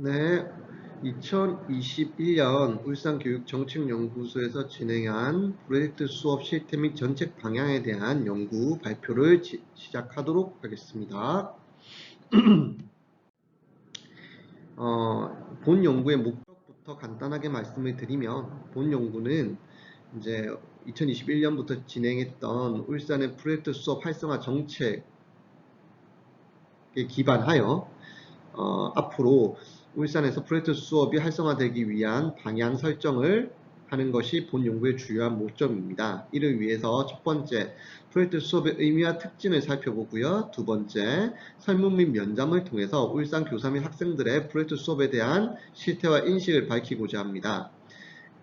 네, 2021년 울산교육정책연구소에서 진행한 프로젝트 수업 시스템 및 정책 방향에 대한 연구 발표를 시작하도록 하겠습니다. 본 연구의 목적부터 간단하게 말씀을 드리면, 본 연구는 이제 2021년부터 진행했던 울산의 프로젝트 수업 활성화 정책에 기반하여 앞으로 울산에서 프로젝트 수업이 활성화되기 위한 방향 설정을 하는 것이 본 연구의 주요한 목적입니다. 이를 위해서 첫 번째, 프로젝트 수업의 의미와 특징을 살펴보고요. 두 번째, 설문 및 면담을 통해서 울산 교사 및 학생들의 프로젝트 수업에 대한 실태와 인식을 밝히고자 합니다.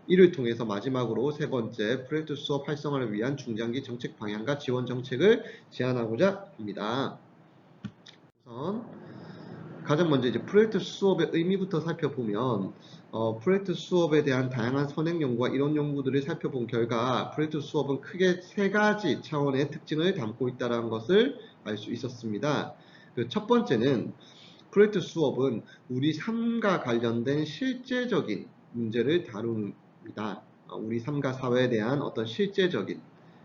이를 통해서 마지막으로 세 번째, 프로젝트 수업 활성화를 위한 중장기 정책 방향과 지원 정책을 제안하고자 합니다. 우선 가장 먼저 이제 프로젝트 수업의 의미부터 살펴보면 프로젝트 수업에 대한 다양한 선행 연구와 이론 연구들을 살펴본 결과 프로젝트 수업은 크게 세 가지 차원의 특징을 담고 있다는 것을 알 수 있었습니다. 그 첫 번째는 프로젝트 수업은 우리 삶과 관련된 실제적인 문제를 다룹니다. 우리 삶과 사회에 대한 어떤 실제적인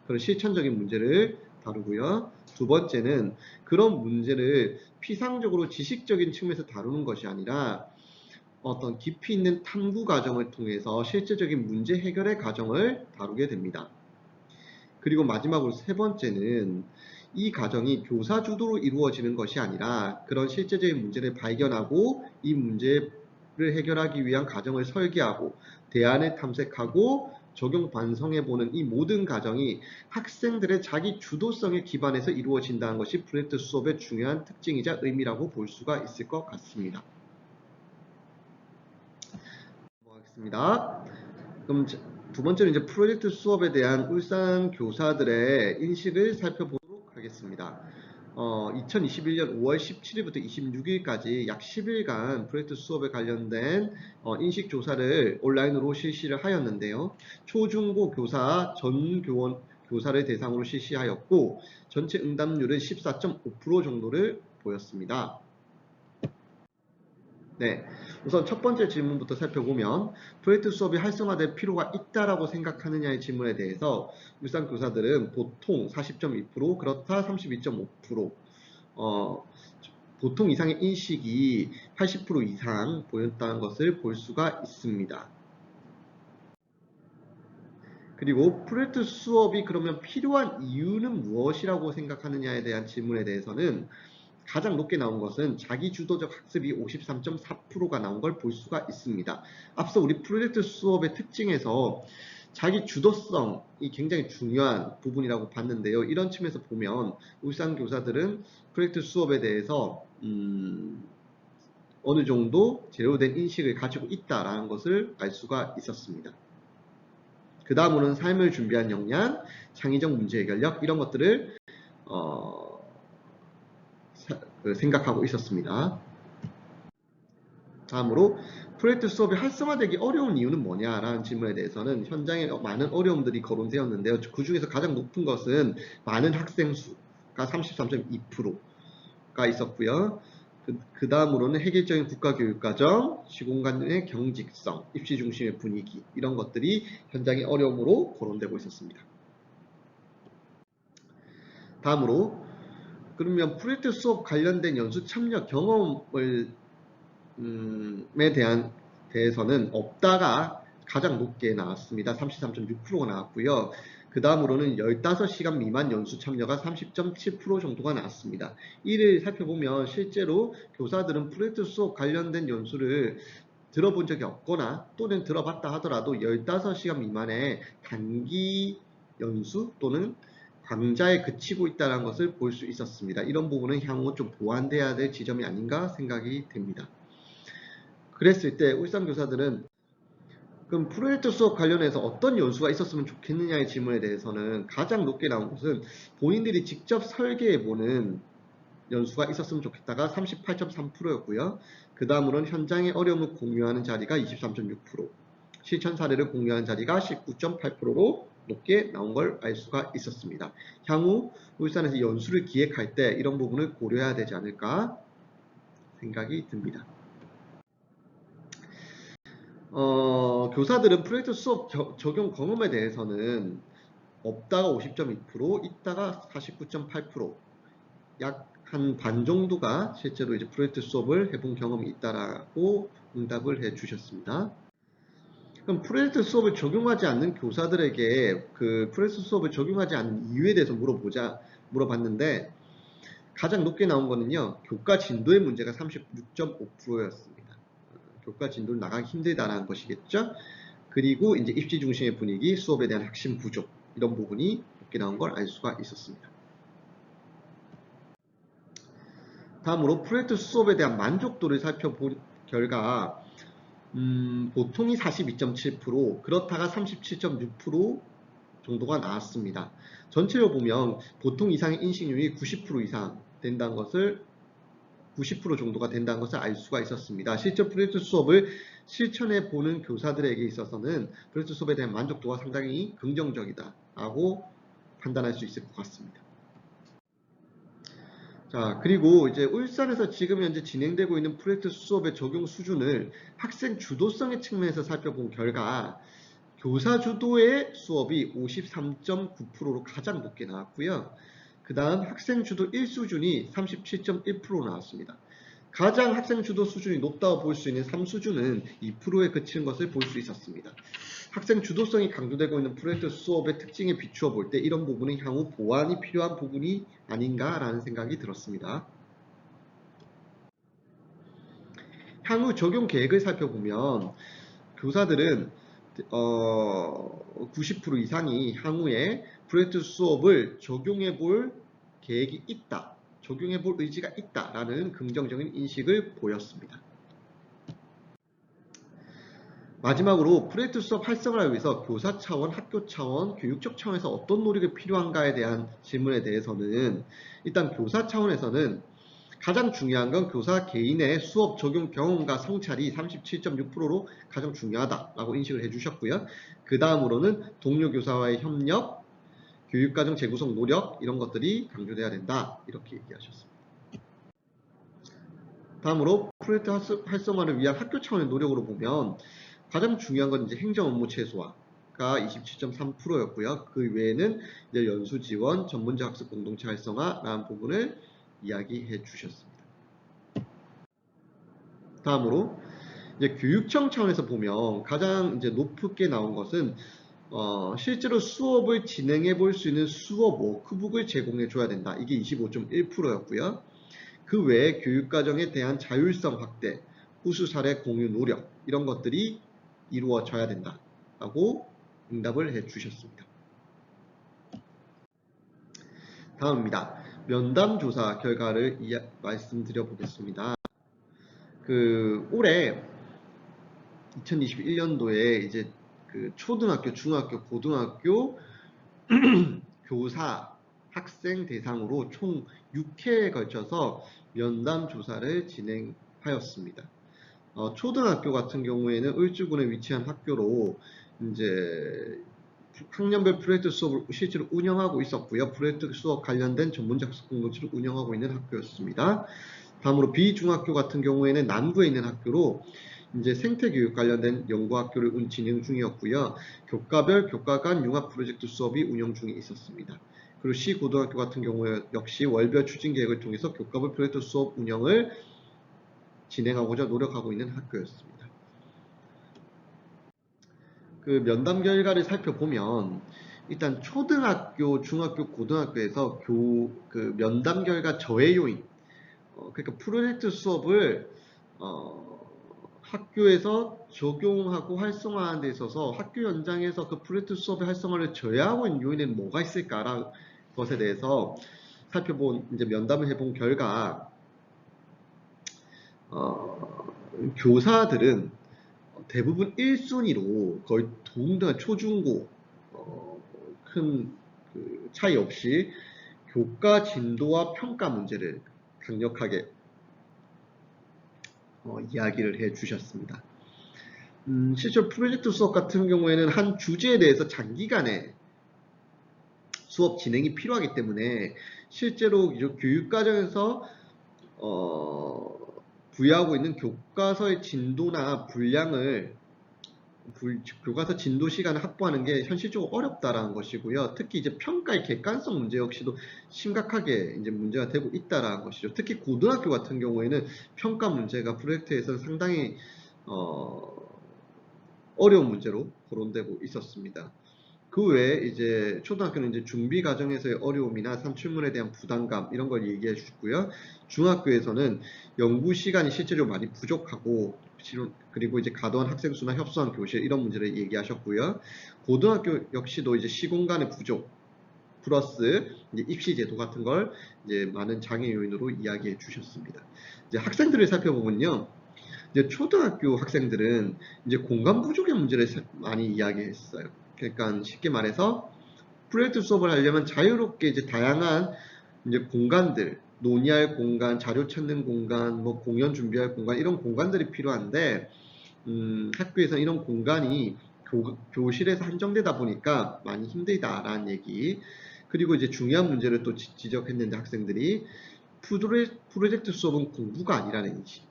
그런 실천적인 문제를 다루고요. 두 번째는 그런 문제를 피상적으로 지식적인 측면에서 다루는 것이 아니라 어떤 깊이 있는 탐구 과정을 통해서 실제적인 문제 해결의 과정을 다루게 됩니다. 그리고 마지막으로 세 번째는 이 과정이 교사 주도로 이루어지는 것이 아니라 그런 실제적인 문제를 발견하고 이 문제를 해결하기 위한 과정을 설계하고 대안을 탐색하고 적용 반성해보는 이 모든 과정이 학생들의 자기 주도성에 기반해서 이루어진다는 것이 프로젝트 수업의 중요한 특징이자 의미라고 볼 수가 있을 것 같습니다. 넘어가겠습니다. 그럼 두 번째는 이제 프로젝트 수업에 대한 울산 교사들의 인식을 살펴보도록 하겠습니다. 2021년 5월 17일부터 26일까지 약 10일간 프로젝트 수업에 관련된 인식 조사를 온라인으로 실시를 하였는데요. 초중고 교사 전 교원 교사를 대상으로 실시하였고 전체 응답률은 14.5% 정도를 보였습니다. 네, 우선 첫 번째 질문부터 살펴보면 프로젝트 수업이 활성화될 필요가 있다라고 생각하느냐의 질문에 대해서 울산 교사들은 보통 40.2%, 그렇다 32.5%, 보통 이상의 인식이 80% 이상 보였다는 것을 볼 수가 있습니다. 그리고 프로젝트 수업이 그러면 필요한 이유는 무엇이라고 생각하느냐에 대한 질문에 대해서는 가장 높게 나온 것은 자기주도적 학습이 53.4%가 나온 걸 볼 수가 있습니다. 앞서 우리 프로젝트 수업의 특징에서 자기 주도성이 굉장히 중요한 부분이라고 봤는데요. 이런 측면에서 보면 울산 교사들은 프로젝트 수업에 대해서 어느 정도 제로된 인식을 가지고 있다라는 것을 알 수가 있었습니다. 그 다음으로는 삶을 준비한 역량, 창의적 문제 해결력 이런 것들을 생각하고 있었습니다. 다음으로 프로젝트 수업이 활성화되기 어려운 이유는 뭐냐라는 질문에 대해서는 현장에 많은 어려움들이 거론되었는데요. 그 중에서 가장 높은 것은 많은 학생 수가 33.2%가 있었고요. 그 다음으로는 획일적인 국가교육과정, 시공간의 경직성, 입시 중심의 분위기 이런 것들이 현장의 어려움으로 거론되고 있었습니다. 다음으로 그러면 프로젝트 수업 관련된 연수 참여 경험을 대해서는 없다가 가장 높게 나왔습니다. 33.6%가 나왔고요. 그 다음으로는 15시간 미만 연수 참여가 30.7% 정도가 나왔습니다. 이를 살펴보면 실제로 교사들은 프로젝트 수업 관련된 연수를 들어본 적이 없거나 또는 들어봤다 하더라도 15시간 미만의 단기 연수 또는 강좌에 그치고 있다는 것을 볼 수 있었습니다. 이런 부분은 향후 좀 보완돼야 될 지점이 아닌가 생각이 됩니다. 그랬을 때 울산 교사들은 그럼 프로젝트 수업 관련해서 어떤 연수가 있었으면 좋겠느냐의 질문에 대해서는 가장 높게 나온 것은 본인들이 직접 설계해보는 연수가 있었으면 좋겠다가 38.3%였고요. 그 다음으로는 현장의 어려움을 공유하는 자리가 23.6%, 실천 사례를 공유하는 자리가 19.8%로 높게 나온 걸 알 수가 있었습니다. 향후 울산에서 연수를 기획할 때 이런 부분을 고려해야 되지 않을까 생각이 듭니다. 교사들은 프로젝트 수업 적용 경험에 대해서는 없다가 50.2%, 있다가 49.8%, 약 한 반 정도가 실제로 이제 프로젝트 수업을 해본 경험이 있다라고 응답을 해 주셨습니다. 그럼 프로젝트 수업을 적용하지 않는 교사들에게 그 프로젝트 수업을 적용하지 않는 이유에 대해서 물어봤는데 가장 높게 나온 거는요, 교과 진도의 문제가 36.5%였습니다. 교과 진도를 나가기 힘들다라는 것이겠죠. 그리고 이제 입시 중심의 분위기, 수업에 대한 핵심 부족, 이런 부분이 높게 나온 걸 알 수가 있었습니다. 다음으로 프로젝트 수업에 대한 만족도를 살펴본 결과 보통이 42.7%, 그렇다가 37.6% 정도가 나왔습니다. 전체로 보면 보통 이상의 인식률이 90% 이상 된다는 것을 90% 정도가 된다는 것을 알 수가 있었습니다. 실제 프로젝트 수업을 실천해 보는 교사들에게 있어서는 프로젝트 수업에 대한 만족도가 상당히 긍정적이다라고 판단할 수 있을 것 같습니다. 자, 그리고 이제 울산에서 지금 현재 진행되고 있는 프로젝트 수업의 적용 수준을 학생 주도성의 측면에서 살펴본 결과 교사 주도의 수업이 53.9%로 가장 높게 나왔고요. 그 다음 학생 주도 1수준이 37.1% 나왔습니다. 가장 학생 주도 수준이 높다고 볼 수 있는 3수준은 2%에 그치는 것을 볼 수 있었습니다. 학생 주도성이 강조되고 있는 프로젝트 수업의 특징에 비추어 볼 때 이런 부분은 향후 보완이 필요한 부분이 아닌가라는 생각이 들었습니다. 향후 적용 계획을 살펴보면 교사들은 90% 이상이 향후에 프로젝트 수업을 적용해 볼 계획이 있다, 적용해 볼 의지가 있다라는 긍정적인 인식을 보였습니다. 마지막으로 프로젝트 수업 활성화를 위해서 교사 차원, 학교 차원, 교육적 차원에서 어떤 노력이 필요한가에 대한 질문에 대해서는 일단 교사 차원에서는 가장 중요한 건 교사 개인의 수업 적용 경험과 성찰이 37.6%로 가장 중요하다라고 인식을 해주셨고요. 그 다음으로는 동료 교사와의 협력, 교육과정 재구성 노력 이런 것들이 강조돼야 된다 이렇게 얘기하셨습니다. 다음으로 프로젝트 활성화를 위한 학교 차원의 노력으로 보면 가장 중요한 건 이제 행정 업무 최소화가 27.3%였고요. 그 외에는 이제 연수 지원, 전문적 학습 공동체 활성화라는 부분을 이야기해 주셨습니다. 다음으로 이제 교육청 차원에서 보면 가장 이제 높게 나온 것은 실제로 수업을 진행해 볼 수 있는 수업 워크북을 제공해 줘야 된다. 이게 25.1%였고요. 그 외에 교육과정에 대한 자율성 확대, 우수 사례 공유 노력 이런 것들이 이루어져야 된다라고 응답을 해 주셨습니다. 다음입니다. 면담 조사 결과를 말씀드려 보겠습니다. 올해 2021년도에 이제 초등학교, 중학교, 고등학교 교사, 학생 대상으로 총 6회에 걸쳐서 면담 조사를 진행하였습니다. 초등학교 같은 경우에는 을주군에 위치한 학교로 이제 학년별 프로젝트 수업을 실제로 운영하고 있었고요. 프로젝트 수업 관련된 전문적 학습 공동체를 운영하고 있는 학교였습니다. 다음으로 B중학교 같은 경우에는 남구에 있는 학교로 이제 생태교육 관련된 연구학교를 진행 중이었고요. 교과별, 교과 간 융합 프로젝트 수업이 운영 중에 있었습니다. 그리고 C고등학교 같은 경우에 역시 월별 추진 계획을 통해서 교과별 프로젝트 수업 운영을 진행하고자 노력하고 있는 학교였습니다. 면담 결과를 살펴보면 일단 초등학교, 중학교, 고등학교에서 면담 결과 저해 요인, 그러니까 프로젝트 수업을 학교에서 적용하고 활성화하는 데 있어서 학교 현장에서 그 프로젝트 수업의 활성화를 저해하고 있는 요인은 뭐가 있을까라는 것에 대해서 살펴본 이제 면담을 해본 결과 교사들은 대부분 1순위로 거의 동등한 초중고 큰 차이 없이 교과 진도와 평가 문제를 강력하게 이야기를 해 주셨습니다. 실제로 프로젝트 수업 같은 경우에는 한 주제에 대해서 장기간의 수업 진행이 필요하기 때문에 실제로 교육과정에서 부여하고 있는 교과서의 진도나 분량을 교과서 진도 시간을 확보하는 게 현실적으로 어렵다라는 것이고요. 특히 이제 평가의 객관성 문제 역시도 심각하게 이제 문제가 되고 있다라는 것이죠. 특히 고등학교 같은 경우에는 평가 문제가 프로젝트에서 상당히 어려운 문제로 거론되고 있었습니다. 그 외에 이제 초등학교는 이제 준비 과정에서의 어려움이나 산출물에 대한 부담감 이런 걸 얘기해 주고요. 중학교에서는 연구 시간이 실제로 많이 부족하고 그리고 이제 과도한 학생 수나 협소한 교실 이런 문제를 얘기하셨고요. 고등학교 역시도 이제 시공간의 부족 플러스 이제 입시 제도 같은 걸 이제 많은 장애 요인으로 이야기해 주셨습니다. 이제 학생들을 살펴보면요. 이제 초등학교 학생들은 이제 공간 부족의 문제를 많이 이야기했어요. 그러니까 쉽게 말해서 프로젝트 수업을 하려면 자유롭게 이제 다양한 이제 공간들, 논의할 공간, 자료 찾는 공간, 뭐 공연 준비할 공간 이런 공간들이 필요한데 학교에서는 이런 공간이 교실에서 한정되다 보니까 많이 힘들다라는 얘기. 그리고 이제 중요한 문제를 또 지적했는데 학생들이 프로젝트 수업은 공부가 아니라는 인식.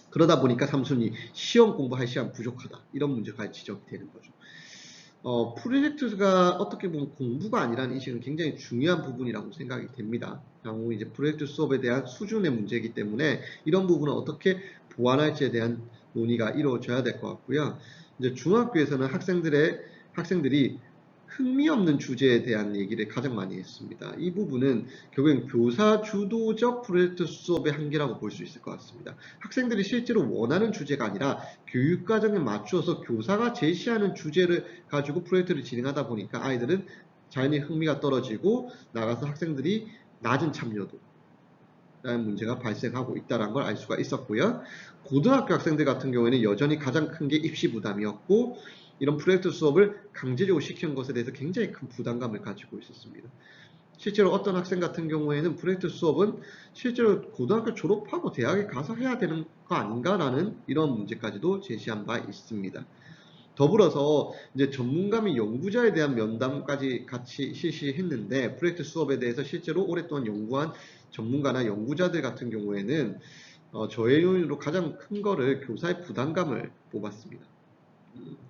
그러다 보니까 삼순이 시험 공부할 시간 부족하다. 이런 문제가 지적이 되는 거죠. 프로젝트가 어떻게 보면 공부가 아니라는 인식은 굉장히 중요한 부분이라고 생각이 됩니다. 향후 이제 프로젝트 수업에 대한 수준의 문제이기 때문에 이런 부분을 어떻게 보완할지에 대한 논의가 이루어져야 될 것 같고요. 이제 중학교에서는 학생들이 흥미없는 주제에 대한 얘기를 가장 많이 했습니다. 이 부분은 결국엔 교사 주도적 프로젝트 수업의 한계라고 볼 수 있을 것 같습니다. 학생들이 실제로 원하는 주제가 아니라 교육과정에 맞추어서 교사가 제시하는 주제를 가지고 프로젝트를 진행하다 보니까 아이들은 자연히 흥미가 떨어지고 나가서 학생들이 낮은 참여도 라는 문제가 발생하고 있다는 걸 알 수가 있었고요. 고등학교 학생들 같은 경우에는 여전히 가장 큰 게 입시 부담이었고 이런 프로젝트 수업을 강제적으로 시키는 것에 대해서 굉장히 큰 부담감을 가지고 있었습니다. 실제로 어떤 학생 같은 경우에는 프로젝트 수업은 실제로 고등학교 졸업하고 대학에 가서 해야 되는 거 아닌가라는 이런 문제까지도 제시한 바 있습니다. 더불어서 이제 전문가 및 연구자에 대한 면담까지 같이 실시했는데 프로젝트 수업에 대해서 실제로 오랫동안 연구한 전문가나 연구자들 같은 경우에는 저해 요인으로 가장 큰 거를 교사의 부담감을 뽑았습니다.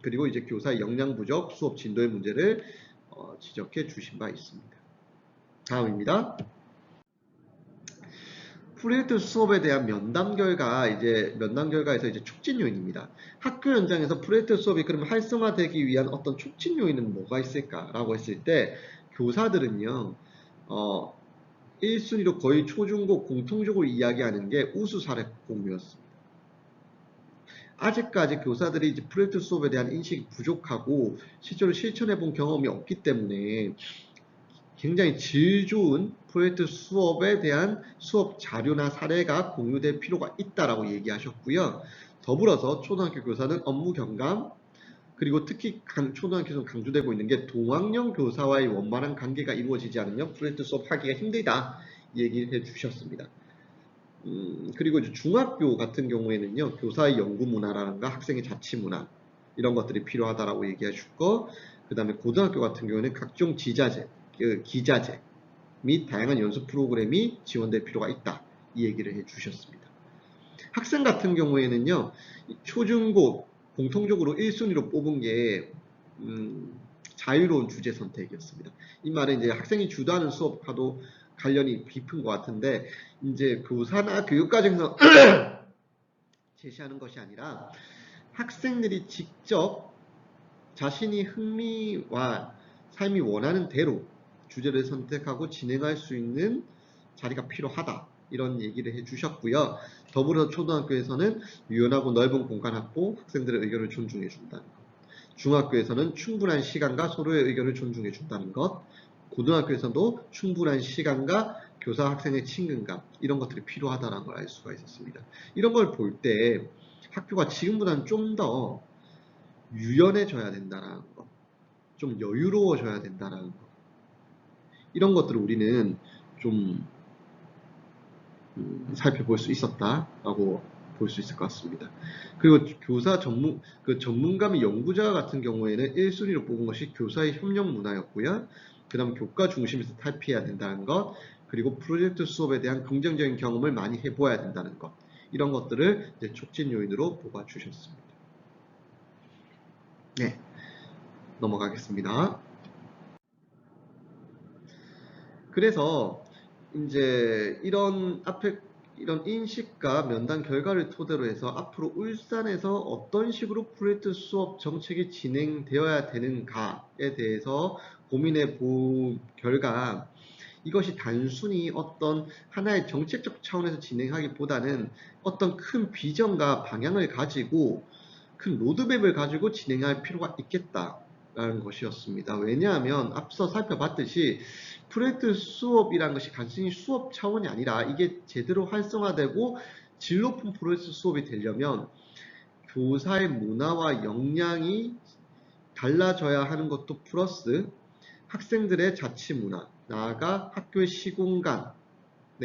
그리고 이제 교사의 역량 부족, 수업 진도의 문제를 지적해 주신 바 있습니다. 다음입니다. 프로젝트 수업에 대한 면담 결과에서 이제 촉진 요인입니다. 학교 현장에서 프로젝트 수업이 그러면 활성화되기 위한 어떤 촉진 요인은 뭐가 있을까라고 했을 때 교사들은요, 1순위로 거의 초중고 공통적으로 이야기하는 게 우수 사례 공유였습니다. 아직까지 교사들이 이제 프로젝트 수업에 대한 인식이 부족하고 실제로 실천해 본 경험이 없기 때문에 굉장히 질 좋은 프로젝트 수업에 대한 수업 자료나 사례가 공유될 필요가 있다라고 얘기하셨고요. 더불어서 초등학교 교사는 업무 경감, 그리고 특히 초등학교에서 강조되고 있는 게 동학년 교사와의 원만한 관계가 이루어지지 않으면 프로젝트 수업 하기가 힘들다 얘기를 해주셨습니다. 그리고 이제 중학교 같은 경우에는요, 교사의 연구 문화라든가 학생의 자치 문화 이런 것들이 필요하다라고 얘기하셨고, 그 다음에 고등학교 같은 경우에는 각종 기자재 및 다양한 연수 프로그램이 지원될 필요가 있다 이 얘기를 해주셨습니다. 학생 같은 경우에는요, 초중고 공통적으로 1순위로 뽑은 게 자유로운 주제 선택이었습니다. 이 말은 이제 학생이 주도하는 수업과도 관련이 깊은 것 같은데 이제 교사나 교육과정에서 제시하는 것이 아니라 학생들이 직접 자신이 흥미와 삶이 원하는 대로 주제를 선택하고 진행할 수 있는 자리가 필요하다 이런 얘기를 해주셨고요. 더불어 초등학교에서는 유연하고 넓은 공간 확보, 학생들의 의견을 존중해 준다는 것. 중학교에서는 충분한 시간과 서로의 의견을 존중해 준다는 것. 고등학교에서도 충분한 시간과 교사 학생의 친근감 이런 것들이 필요하다는 걸 알 수가 있었습니다. 이런 걸 볼 때 학교가 지금보다는 좀 더 유연해져야 된다는 것, 좀 여유로워져야 된다는 것, 이런 것들을 우리는 좀 살펴볼 수 있었다라고 볼 수 있을 것 같습니다. 그리고 교사 전문가 및 연구자 같은 경우에는 1순위로 뽑은 것이 교사의 협력 문화였고요. 그 다음 교과 중심에서 탈피해야 된다는 것, 그리고 프로젝트 수업에 대한 긍정적인 경험을 많이 해보아야 된다는 것, 이런 것들을 이제 촉진 요인으로 뽑아주셨습니다. 네, 넘어가겠습니다. 그래서 이제 이런 인식과 면담 결과를 토대로 해서 앞으로 울산에서 어떤 식으로 프로젝트 수업 정책이 진행되어야 되는가에 대해서 고민해 본 결과, 이것이 단순히 어떤 하나의 정책적 차원에서 진행하기보다는 어떤 큰 비전과 방향을 가지고, 큰 로드맵을 가지고 진행할 필요가 있겠다라는 것이었습니다. 왜냐하면 앞서 살펴봤듯이 프로젝트 수업이라는 것이 단순히 수업 차원이 아니라 이게 제대로 활성화되고 질 높은 프로젝트 수업이 되려면 교사의 문화와 역량이 달라져야 하는 것도 플러스 학생들의 자치 문화, 나아가 학교의 시공간의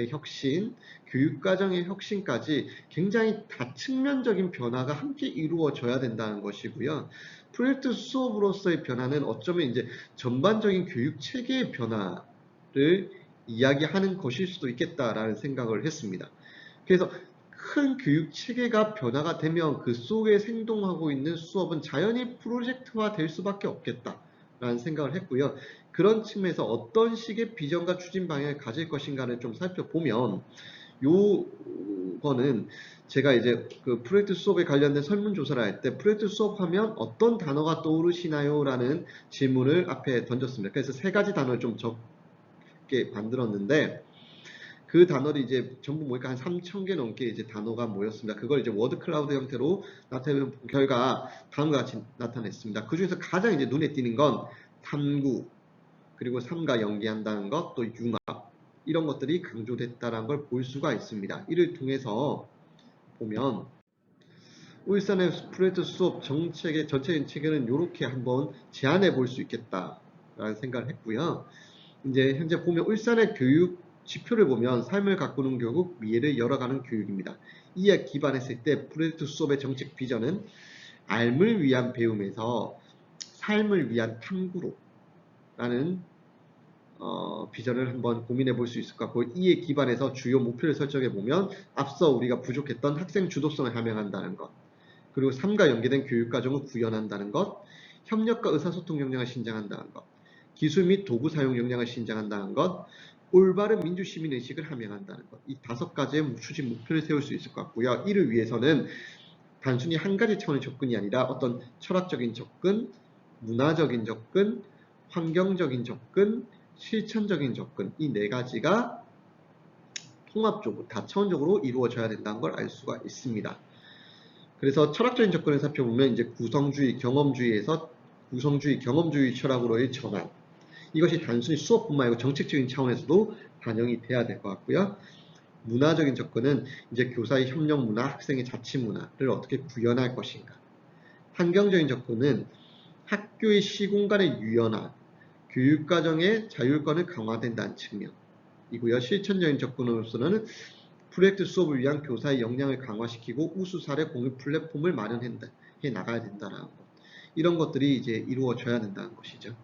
혁신, 교육과정의 혁신까지 굉장히 다측면적인 변화가 함께 이루어져야 된다는 것이고요. 프로젝트 수업으로서의 변화는 어쩌면 이제 전반적인 교육 체계의 변화를 이야기하는 것일 수도 있겠다라는 생각을 했습니다. 그래서 큰 교육 체계가 변화가 되면 그 속에 생동하고 있는 수업은 자연히 프로젝트화 될 수밖에 없겠다라는 생각을 했고요. 그런 측면에서 어떤 식의 비전과 추진 방향을 가질 것인가를 좀 살펴보면, 요거는 제가 이제 그 프로젝트 수업에 관련된 설문조사를 할 때 프로젝트 수업하면 어떤 단어가 떠오르시나요? 라는 질문을 앞에 던졌습니다. 그래서 세 가지 단어를 좀 적게 만들었는데, 그 단어를 이제 전부 모이니까 한 3,000개 넘게 이제 단어가 모였습니다. 그걸 이제 워드 클라우드 형태로 나타낸 결과 다음과 같이 나타냈습니다. 그 중에서 가장 이제 눈에 띄는 건 탐구, 그리고 삶과 연계한다는 것, 또 융합, 이런 것들이 강조됐다는 걸 볼 수가 있습니다. 이를 통해서 보면 울산의 프로젝트 수업 정책의 전체적인 체계는 이렇게 한번 제안해 볼 수 있겠다라는 생각을 했고요. 이제 현재 보면 울산의 교육 지표를 보면 삶을 가꾸는 교육, 미래를 열어가는 교육입니다. 이에 기반했을 때 프로젝트 수업의 정책 비전은 삶을 위한 배움에서 삶을 위한 탐구로 라는 비전을 한번 고민해 볼 수 있을 것 같고, 이에 기반해서 주요 목표를 설정해 보면 앞서 우리가 부족했던 학생 주도성을 함양한다는 것, 그리고 삶과 연계된 교육과정을 구현한다는 것, 협력과 의사소통 역량을 신장한다는 것, 기술 및 도구 사용 역량을 신장한다는 것, 올바른 민주시민의식을 함양한다는 것, 이 5가지의 추진 목표를 세울 수 있을 것 같고요. 이를 위해서는 단순히 한 가지 차원의 접근이 아니라 어떤 철학적인 접근, 문화적인 접근, 환경적인 접근, 실천적인 접근, 이 4가지가 통합적으로 다차원적으로 이루어져야 된다는 걸 알 수가 있습니다. 그래서 철학적인 접근을 살펴보면 이제 구성주의, 경험주의에서 구성주의, 경험주의 철학으로의 전환, 이것이 단순히 수업뿐만 아니고 정책적인 차원에서도 반영이 돼야 될 것 같고요. 문화적인 접근은 이제 교사의 협력 문화, 학생의 자치 문화를 어떻게 구현할 것인가. 환경적인 접근은 학교의 시공간의 유연화, 교육과정의 자율권을 강화된다는 측면이고요. 실천적인 접근으로서는 프로젝트 수업을 위한 교사의 역량을 강화시키고 우수 사례 공유 플랫폼을 마련해 나가야 된다는 것. 이런 것들이 이제 이루어져야 된다는 것이죠.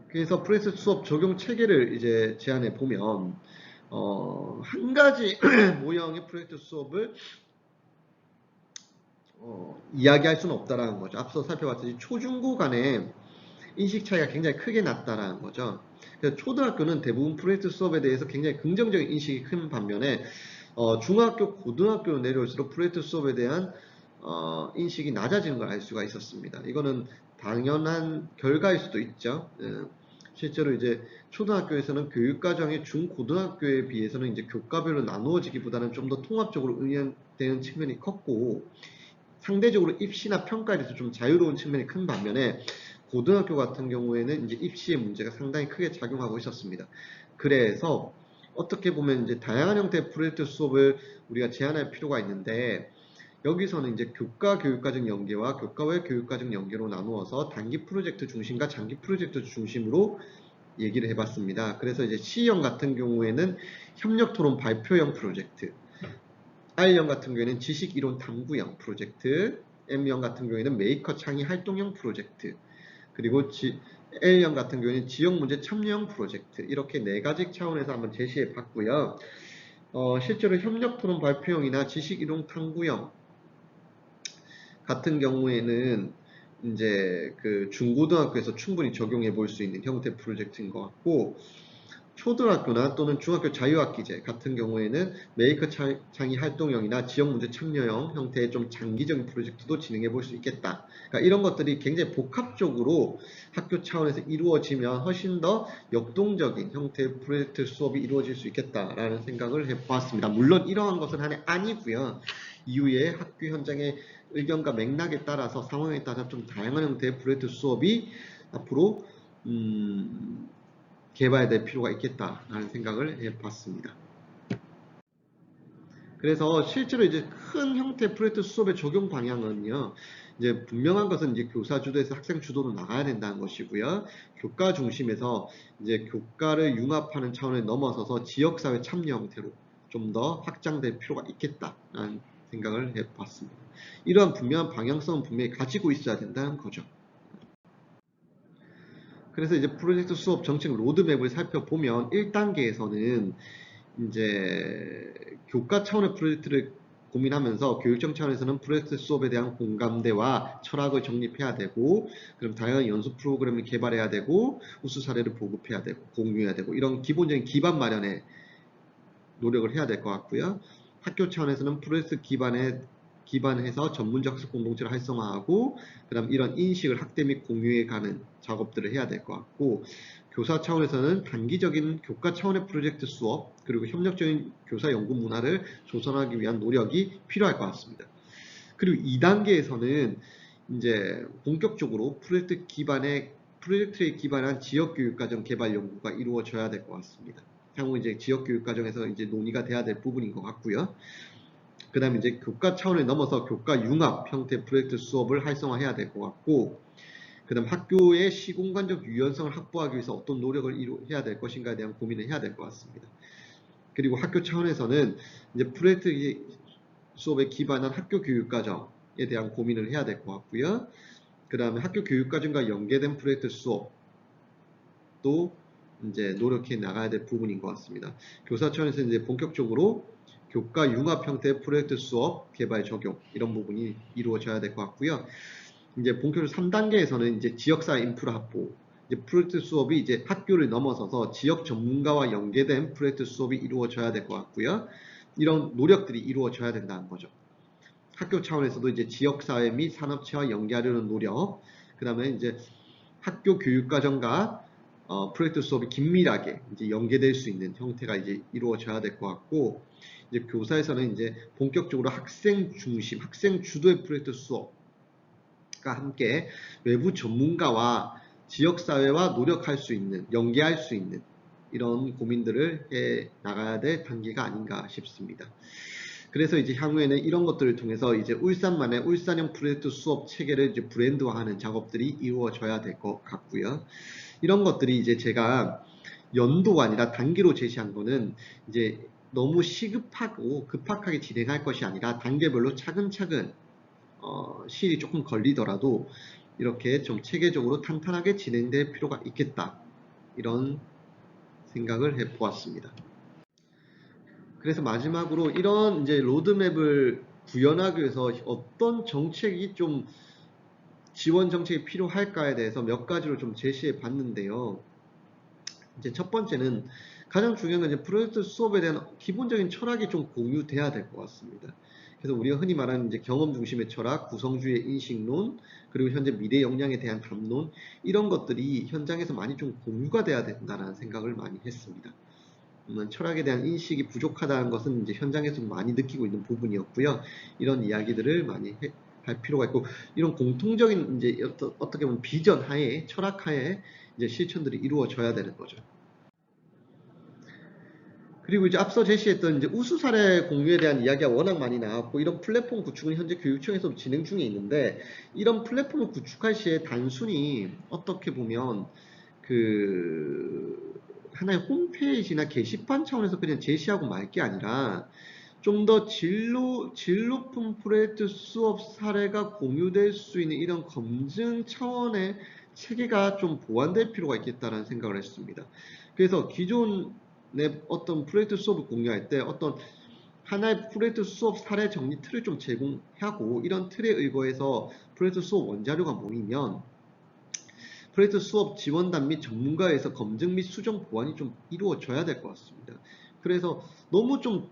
그래서 프로젝트 수업 적용 체계를 이제 제안해 보면 한 가지 모형의 프로젝트 수업을 이야기할 수는 없다라는 거죠. 앞서 살펴봤듯이 초중고 간의 인식 차이가 굉장히 크게 났다라는 거죠. 그래서 초등학교는 대부분 프로젝트 수업에 대해서 굉장히 긍정적인 인식이 큰 반면에 중학교, 고등학교로 내려올수록 프로젝트 수업에 대한 인식이 낮아지는 걸 알 수가 있었습니다. 이거는 당연한 결과일 수도 있죠. 실제로 이제 초등학교에서는 교육과정이 중고등학교에 비해서는 이제 교과별로 나누어지기보다는 좀 더 통합적으로 운영되는 측면이 컸고, 상대적으로 입시나 평가에 대해서 좀 자유로운 측면이 큰 반면에 고등학교 같은 경우에는 이제 입시의 문제가 상당히 크게 작용하고 있었습니다. 그래서 어떻게 보면 이제 다양한 형태의 프로젝트 수업을 우리가 제안할 필요가 있는데, 여기서는 이제 교과 교육과정 연계와 교과 외 교육과정 연계로 나누어서 단기 프로젝트 중심과 장기 프로젝트 중심으로 얘기를 해봤습니다. 그래서 이제 C형 같은 경우에는 협력 토론 발표형 프로젝트, R형 같은 경우에는 지식 이론 탐구형 프로젝트, M형 같은 경우에는 메이커 창의 활동형 프로젝트, 그리고 L형 같은 경우에는 지역 문제 참여형 프로젝트, 이렇게 4가지 차원에서 한번 제시해 봤고요. 실제로 협력 토론 발표형이나 지식 이론 탐구형 같은 경우에는 이제 그 중고등학교에서 충분히 적용해 볼 수 있는 형태 프로젝트인 것 같고, 초등학교나 또는 중학교 자유학기제 같은 경우에는 메이커 창의 활동형이나 지역 문제 참여형 형태의 좀 장기적인 프로젝트도 진행해 볼 수 있겠다. 그러니까 이런 것들이 굉장히 복합적으로 학교 차원에서 이루어지면 훨씬 더 역동적인 형태의 프로젝트 수업이 이루어질 수 있겠다라는 생각을 해보았습니다. 물론 이러한 것은 하나의 아니고요. 이후에 학교 현장의 의견과 맥락에 따라서 상황에 따라 좀 다양한 형태의 프로젝트 수업이 앞으로 개발될 필요가 있겠다라는 생각을 해봤습니다. 그래서 실제로 이제 큰 형태 프로젝트 수업의 적용 방향은요, 이제 분명한 것은 이제 교사 주도에서 학생 주도로 나가야 된다는 것이고요. 교과 중심에서 이제 교과를 융합하는 차원을 넘어서서 지역사회 참여 형태로 좀 더 확장될 필요가 있겠다라는 생각을 해봤습니다. 이러한 분명한 방향성은 분명히 가지고 있어야 된다는 거죠. 그래서 이제 프로젝트 수업 정책 로드맵을 살펴보면 1단계에서는 이제 교과 차원의 프로젝트를 고민하면서 교육청 차원에서는 프로젝트 수업에 대한 공감대와 철학을 정립해야 되고, 그럼 다양한 연수 프로그램을 개발해야 되고, 우수 사례를 보급해야 되고, 공유해야 되고, 이런 기본적인 기반 마련에 노력을 해야 될 것 같고요. 학교 차원에서는 프로젝트 기반해서 전문적 학습 공동체를 활성화하고, 그 다음 이런 인식을 학대 및 공유해 가는 작업들을 해야 될 것 같고, 교사 차원에서는 단기적인 교과 차원의 프로젝트 수업, 그리고 협력적인 교사 연구 문화를 조성하기 위한 노력이 필요할 것 같습니다. 그리고 2단계에서는 이제 본격적으로 프로젝트에 기반한 지역교육과정 개발 연구가 이루어져야 될 것 같습니다. 향후 이제 지역교육과정에서 이제 논의가 돼야 될 부분인 것 같고요. 그 다음에 이제 교과 차원을 넘어서 교과 융합 형태 프로젝트 수업을 활성화해야 될 것 같고, 그 다음 학교의 시공간적 유연성을 확보하기 위해서 어떤 노력을 해야 될 것인가에 대한 고민을 해야 될 것 같습니다. 그리고 학교 차원에서는 이제 프로젝트 수업에 기반한 학교 교육과정에 대한 고민을 해야 될 것 같고요. 그 다음에 학교 교육과정과 연계된 프로젝트 수업도 이제 노력해 나가야 될 부분인 것 같습니다. 교사 차원에서 이제 본격적으로 교과 융합 형태의 프로젝트 수업 개발 적용 이런 부분이 이루어져야 될 것 같고요. 이제 본격적으로 3단계에서는 이제 지역사회 인프라 확보, 이제 프로젝트 수업이 이제 학교를 넘어서서 지역 전문가와 연계된 프로젝트 수업이 이루어져야 될 것 같고요. 이런 노력들이 이루어져야 된다는 거죠. 학교 차원에서도 이제 지역사회 및 산업체와 연계하려는 노력, 그 다음에 이제 학교 교육과정과 프로젝트 수업이 긴밀하게 이제 연계될 수 있는 형태가 이제 이루어져야 될 것 같고, 이제 교사에서는 이제 본격적으로 학생 중심, 학생 주도의 프로젝트 수업과 함께 외부 전문가와 지역사회와 노력할 수 있는, 연계할 수 있는 이런 고민들을 해 나가야 될 단계가 아닌가 싶습니다. 그래서 이제 향후에는 이런 것들을 통해서 이제 울산만의 울산형 프로젝트 수업 체계를 이제 브랜드화하는 작업들이 이루어져야 될 것 같고요. 이런 것들이 이제 제가 연도가 아니라 단기로 제시한 거는 이제 너무 시급하고 급박하게 진행할 것이 아니라 단계별로 차근차근 시일이 조금 걸리더라도 이렇게 좀 체계적으로 탄탄하게 진행될 필요가 있겠다. 이런 생각을 해보았습니다. 그래서 마지막으로 이런 이제 로드맵을 구현하기 위해서 어떤 정책이 좀 지원 정책이 필요할까에 대해서 몇 가지로 좀 제시해 봤는데요. 이제 첫 번째는 가장 중요한 건 이제 프로젝트 수업에 대한 기본적인 철학이 좀 공유돼야 될 것 같습니다. 그래서 우리가 흔히 말하는 이제 경험 중심의 철학, 구성주의 인식론, 그리고 현재 미래 역량에 대한 담론 이런 것들이 현장에서 많이 좀 공유가 돼야 된다는 생각을 많이 했습니다. 철학에 대한 인식이 부족하다는 것은 이제 현장에서 많이 느끼고 있는 부분이었고요. 이런 이야기들을 많이 할 필요가 있고, 이런 공통적인 이제 어떻게 보면 비전 하에, 철학 하에 이제 실천들이 이루어져야 되는 거죠. 그리고 이제 앞서 제시했던 이제 우수 사례 공유에 대한 이야기가 워낙 많이 나왔고, 이런 플랫폼 구축은 현재 교육청에서 진행 중에 있는데, 이런 플랫폼을 구축할 시에 단순히 어떻게 보면 그 하나의 홈페이지나 게시판 차원에서 그냥 제시하고 말 게 아니라 좀 더 질 높은 프로젝트 수업 사례가 공유될 수 있는 이런 검증 차원의 체계가 좀 보완될 필요가 있겠다라는 생각을 했습니다. 그래서 기존의 어떤 프로젝트 수업을 공유할 때 어떤 하나의 프로젝트 수업 사례 정리 틀을 좀 제공하고 이런 틀에 의거해서 프로젝트 수업 원자료가 모이면 프로젝트 수업 지원단 및 전문가에서 검증 및 수정 보완이 좀 이루어져야 될 것 같습니다. 그래서 너무 좀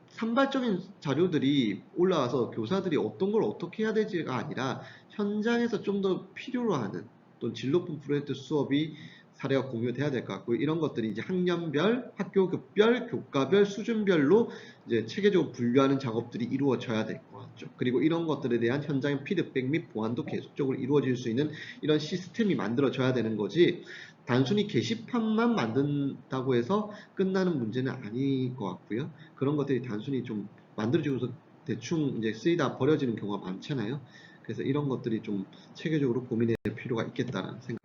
산발적인 자료들이 올라와서 교사들이 어떤 걸 어떻게 해야 되지가 아니라 현장에서 좀 더 필요로 하는 또는 질 높은 프로젝트 수업이 사례가 공유돼야 될 것 같고 이런 것들이 이제 학년별, 학교급별, 교과별, 수준별로 이제 체계적으로 분류하는 작업들이 이루어져야 될 것 같죠. 그리고 이런 것들에 대한 현장의 피드백 및 보완도 계속적으로 이루어질 수 있는 이런 시스템이 만들어져야 되는 거지 단순히 게시판만 만든다고 해서 끝나는 문제는 아닐 것 같고요. 그런 것들이 단순히 좀 만들어지고서 대충 이제 쓰이다 버려지는 경우가 많잖아요. 그래서 이런 것들이 좀 체계적으로 고민할 필요가 있겠다는 생각입니다.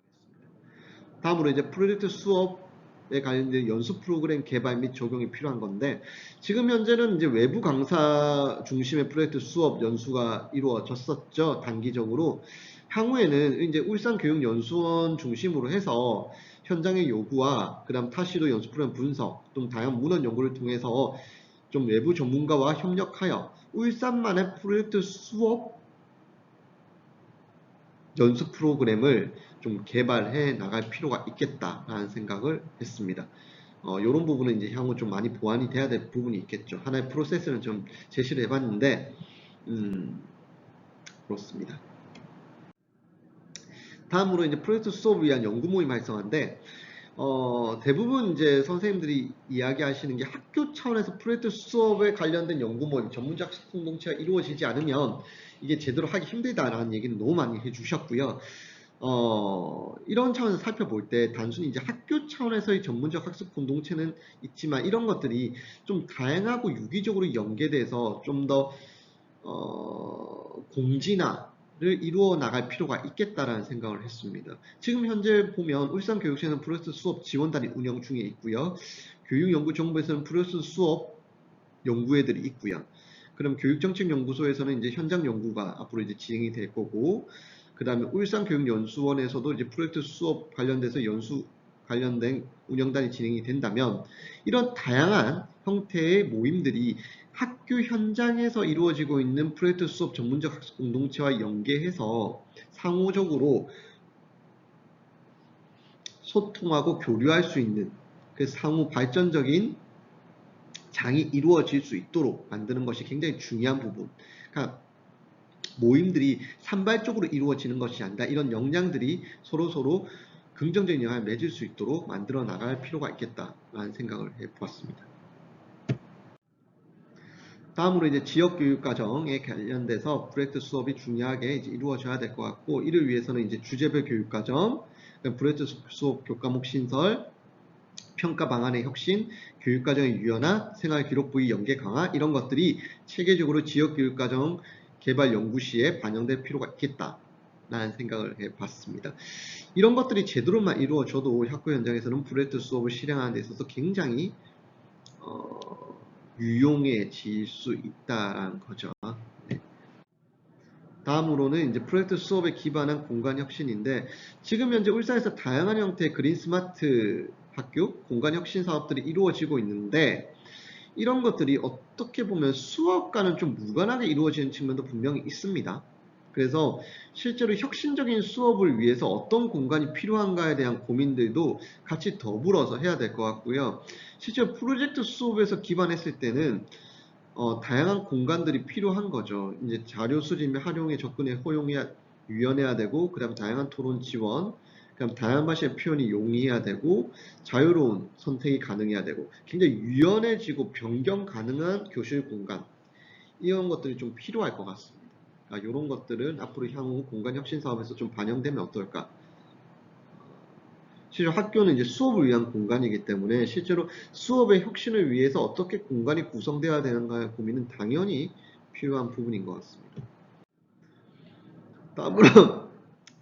다음으로 이제 프로젝트 수업에 관련된 연수 프로그램 개발 및 적용이 필요한 건데 지금 현재는 이제 외부 강사 중심의 프로젝트 수업 연수가 이루어졌었죠. 단기적으로. 향후에는 이제 울산교육연수원 중심으로 해서 현장의 요구와 그다음 타시도 연수 프로그램 분석, 또 다양한 문헌 연구를 통해서 좀 외부 전문가와 협력하여 울산만의 프로젝트 수업 연수 프로그램을 좀 개발해 나갈 필요가 있겠다라는 생각을 했습니다. 이런 부분은 이제 향후 좀 많이 보완이 돼야 될 부분이 있겠죠. 하나의 프로세스는 좀 제시를 해봤는데, 그렇습니다. 다음으로 이제 프로젝트 수업을 위한 연구 모임 활성화인데, 대부분 이제 선생님들이 이야기하시는 게 학교 차원에서 프로젝트 수업에 관련된 연구 모임, 전문적 학습 공동체가 이루어지지 않으면 이게 제대로 하기 힘들다라는 얘기는 너무 많이 해주셨고요. 이런 차원에서 살펴볼 때 단순히 이제 학교 차원에서의 전문적 학습 공동체는 있지만 이런 것들이 좀 다양하고 유기적으로 연계돼서 좀 더 공진화를 이루어 나갈 필요가 있겠다라는 생각을 했습니다. 지금 현재 보면 울산교육청에는 프로젝트 수업 지원단이 운영 중에 있고요. 교육연구정보에서는 프로젝트 수업 연구회들이 있고요. 그럼 교육정책연구소에서는 이제 현장 연구가 앞으로 이제 진행이 될 거고, 그 다음에 울산교육연수원에서도 이제 프로젝트 수업 관련돼서 연수 관련된 운영단이 진행이 된다면, 이런 다양한 형태의 모임들이 학교 현장에서 이루어지고 있는 프로젝트 수업 전문적 학습 공동체와 연계해서 상호적으로 소통하고 교류할 수 있는 그 상호 발전적인 장이 이루어질 수 있도록 만드는 것이 굉장히 중요한 부분. 그러니까 모임들이 산발적으로 이루어지는 것이 아니라 이런 역량들이 서로 긍정적인 영향을 맺을 수 있도록 만들어 나갈 필요가 있겠다라는 생각을 해보았습니다. 다음으로 이제 지역교육과정에 관련돼서 프로젝트 수업이 중요하게 이제 이루어져야 될 것 같고, 이를 위해서는 이제 주제별 교육과정, 프로젝트 수업 교과목 신설, 평가 방안의 혁신, 교육과정의 유연화, 생활기록부의 연계 강화 이런 것들이 체계적으로 지역교육과정 개발 연구시에 반영될 필요가 있겠다라는 생각을 해봤습니다. 이런 것들이 제대로만 이루어져도 학교 현장에서는 프로젝트 수업을 실행하는 데 있어서 굉장히 유용해질 수 있다라는 거죠. 네. 다음으로는 이제 프로젝트 수업에 기반한 공간 혁신인데 지금 현재 울산에서 다양한 형태의 그린 스마트 학교 공간 혁신 사업들이 이루어지고 있는데 이런 것들이 어떻게 보면 수업과는 좀 무관하게 이루어지는 측면도 분명히 있습니다. 그래서 실제로 혁신적인 수업을 위해서 어떤 공간이 필요한가에 대한 고민들도 같이 더불어서 해야 될 것 같고요. 실제로 프로젝트 수업에서 기반했을 때는 다양한 공간들이 필요한 거죠. 이제 자료 수집 및 활용에 접근에 허용해야 유연해야 되고, 그다음 다양한 토론 지원, 그다음 다양한 방식의 표현이 용이해야 되고, 자유로운 선택이 가능해야 되고, 굉장히 유연해지고 변경 가능한 교실 공간 이런 것들이 좀 필요할 것 같습니다. 그러니까 이런 것들은 앞으로 향후 공간 혁신 사업에서 좀 반영되면 어떨까? 실제로 학교는 이제 수업을 위한 공간이기 때문에 실제로 수업의 혁신을 위해서 어떻게 공간이 구성되어야 되는가의 고민은 당연히 필요한 부분인 것 같습니다.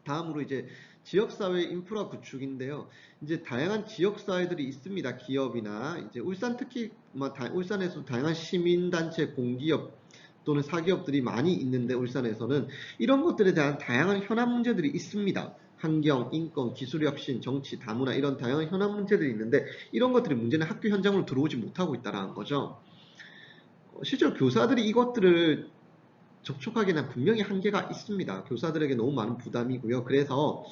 다음으로 이제 지역사회 인프라 구축인데요. 이제 다양한 지역사회들이 있습니다. 기업이나 이제 울산 특히 울산에서 다양한 시민단체, 공기업 또는 사기업들이 많이 있는데 울산에서는 이런 것들에 대한 다양한 현안 문제들이 있습니다. 환경, 인권, 기술혁신, 정치, 다문화 이런 다양한 현안 문제들이 있는데 이런 것들이 문제는 학교 현장으로 들어오지 못하고 있다는 거죠. 실제로 교사들이 이것들을 접촉하기에는 분명히 한계가 있습니다. 교사들에게 너무 많은 부담이고요. 그래서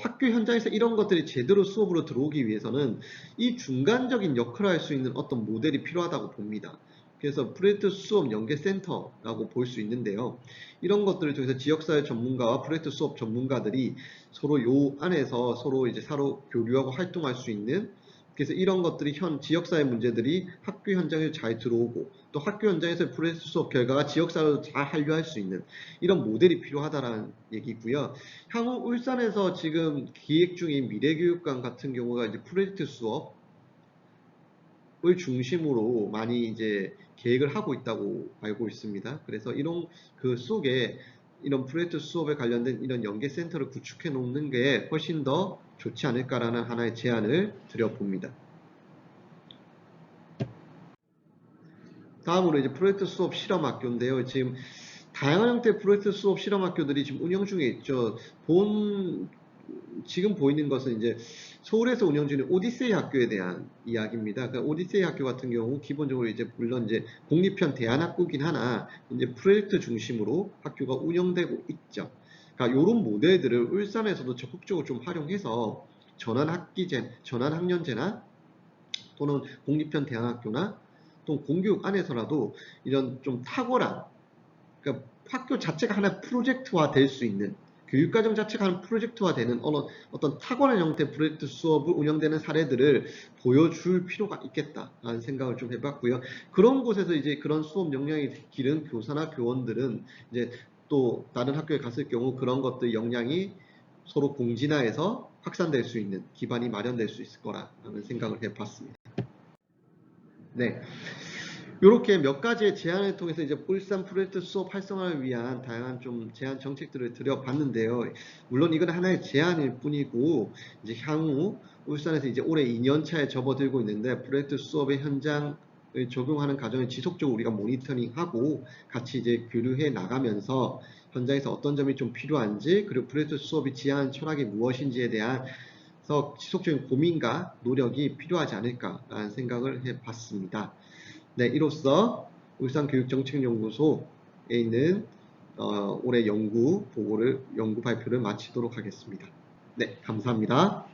학교 현장에서 이런 것들이 제대로 수업으로 들어오기 위해서는 이 중간적인 역할을 할 수 있는 어떤 모델이 필요하다고 봅니다. 그래서 프로젝트 수업 연계센터라고 볼 수 있는데요. 이런 것들을 통해서 지역사회 전문가와 프로젝트 수업 전문가들이 서로 요 안에서 서로 이제 서로 교류하고 활동할 수 있는, 그래서 이런 것들이 지역사회 문제들이 학교 현장에 잘 들어오고 또 학교 현장에서 프로젝트 수업 결과가 지역사회로 잘 한류할 수 있는 이런 모델이 필요하다라는 얘기고요. 향후 울산에서 지금 기획 중인 미래교육관 같은 경우가 이제 프로젝트 수업을 중심으로 많이 이제 계획을 하고 있다고 알고 있습니다. 그래서 이런 그 속에 이런 프로젝트 수업에 관련된 이런 연계센터를 구축해 놓는 게 훨씬 더 좋지 않을까라는 하나의 제안을 드려봅니다. 다음으로 이제 프로젝트 수업 실험학교인데요. 지금 다양한 형태의 프로젝트 수업 실험학교들이 지금 운영 중에 있죠. 지금 보이는 것은 이제 서울에서 운영 중인 오디세이 학교에 대한 이야기입니다. 그러니까 오디세이 학교 같은 경우 기본적으로 이제 물론 이제 공립형 대안학교긴 하나 이제 프로젝트 중심으로 학교가 운영되고 있죠. 그러니까 이런 모델들을 울산에서도 적극적으로 좀 활용해서 전환 학년제나 또는 공립형 대안학교나 또 공교육 안에서라도 이런 좀 탁월한, 그러니까 학교 자체가 하나의 프로젝트화 될 수 있는, 교육과정 자체가 하나의 프로젝트화 되는 어떤 탁월한 형태의 프로젝트 수업을 운영되는 사례들을 보여줄 필요가 있겠다라는 생각을 좀 해봤고요. 그런 곳에서 이제 그런 수업 역량이 기른 교사나 교원들은 이제 또 다른 학교에 갔을 경우 그런 것들 역량이 서로 공진화해서 확산될 수 있는 기반이 마련될 수 있을 거라는 생각을 해봤습니다. 네. 이렇게 몇 가지의 제안을 통해서 이제 울산 프로젝트 수업 활성화를 위한 다양한 좀 제안 정책들을 드려봤는데요. 물론 이건 하나의 제안일 뿐이고, 이제 향후 울산에서 이제 올해 2년 차에 접어들고 있는데 프로젝트 수업의 현장을 적용하는 과정을 지속적으로 우리가 모니터링하고 같이 이제 교류해 나가면서 현장에서 어떤 점이 좀 필요한지, 그리고 프로젝트 수업이 지향하는 철학이 무엇인지에 대한 지속적인 고민과 노력이 필요하지 않을까라는 생각을 해봤습니다. 네, 이로써 울산교육정책연구소에 있는 올해 연구 발표를 마치도록 하겠습니다. 네, 감사합니다.